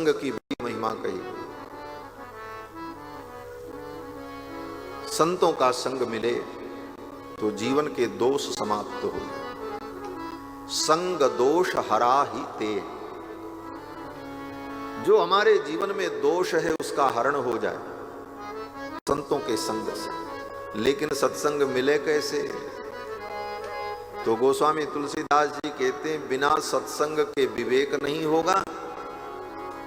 सत्संग की बड़ी महिमा कही। संतों का संग मिले तो जीवन के दोष समाप्त हो जाए। संग दोष हरा ही ते, जो हमारे जीवन में दोष है उसका हरण हो जाए संतों के संग से। लेकिन सत्संग मिले कैसे? तो गोस्वामी तुलसीदास जी कहते हैं, बिना सत्संग के विवेक नहीं होगा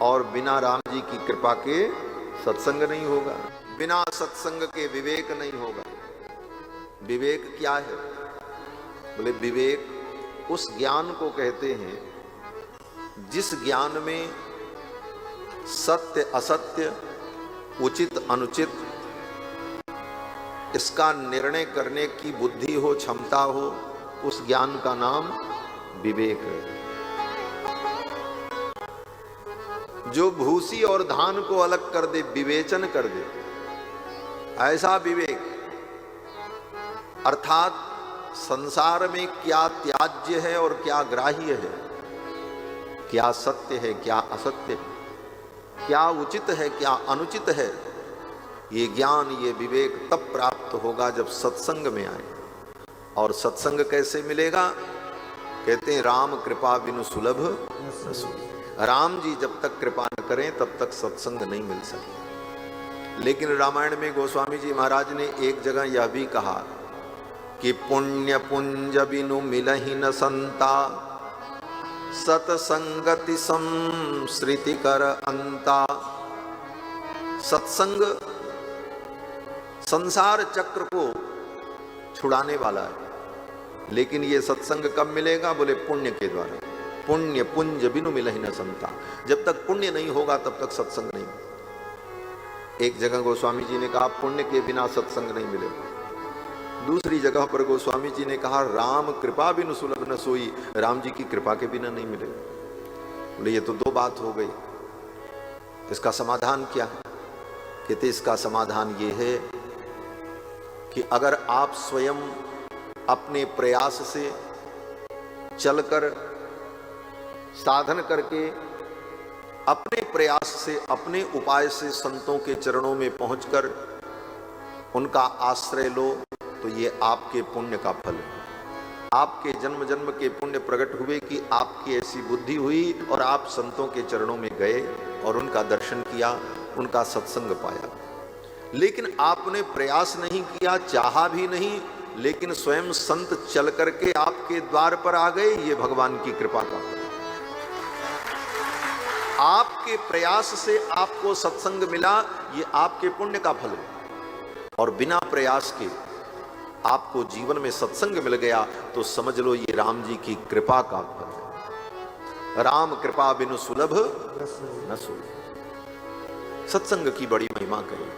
और बिना राम जी की कृपा के सत्संग नहीं होगा। बिना सत्संग के विवेक नहीं होगा। विवेक क्या है? बोले विवेक उस ज्ञान को कहते हैं जिस ज्ञान में सत्य असत्य, उचित अनुचित, इसका निर्णय करने की बुद्धि हो, क्षमता हो, उस ज्ञान का नाम विवेक है। जो भूसी और धान को अलग कर दे, विवेचन कर दे, ऐसा विवेक। अर्थात संसार में क्या त्याज्य है और क्या ग्राह्य है, क्या सत्य है क्या असत्य है, क्या उचित है क्या अनुचित है, ये ज्ञान ये विवेक तब प्राप्त होगा जब सत्संग में आए। और सत्संग कैसे मिलेगा? कहते हैं राम कृपा बिनु सुलभ न सुई। राम जी जब तक कृपा न करें तब तक सत्संग नहीं मिल सके। लेकिन रामायण में गोस्वामी जी महाराज ने एक जगह यह भी कहा कि पुण्य पुंज बिनु मिलहि न संता, सत्संगति संसृति कर अंता। सत्संग संसार चक्र को छुड़ाने वाला है। लेकिन ये सत्संग कब मिलेगा? बोले पुण्य के द्वारा। पुण्य पुंज बिनु मिलहि न संता, जब तक पुण्य नहीं होगा तब तक सत्संग नहीं। एक जगह गोस्वामी जी ने कहा पुण्य के बिना सत्संग नहीं मिलेगा। दूसरी जगह पर गोस्वामी जी ने कहा राम कृपा बिनु सुलभ न सोई, राम जी की कृपा के बिना नहीं मिलेगा। बोले ये तो दो बात हो गई, इसका समाधान क्या है? कहते इसका समाधान ये है कि अगर आप स्वयं अपने प्रयास से चलकर साधन करके अपने प्रयास से अपने उपाय से संतों के चरणों में पहुंचकर उनका आश्रय लो तो ये आपके पुण्य का फल है। आपके जन्म जन्म के पुण्य प्रकट हुए कि आपकी ऐसी बुद्धि हुई और आप संतों के चरणों में गए और उनका दर्शन किया, उनका सत्संग पाया। लेकिन आपने प्रयास नहीं किया, चाहा भी नहीं, लेकिन स्वयं संत चल करके आपके द्वार पर आ गए, ये भगवान की कृपा का फल। आपके प्रयास से आपको सत्संग मिला, ये आपके पुण्य का फल है। और बिना प्रयास के आपको जीवन में सत्संग मिल गया तो समझ लो ये राम जी की कृपा का फल है। राम कृपा बिनु सुलभ न सोई। सत्संग की बड़ी महिमा कही।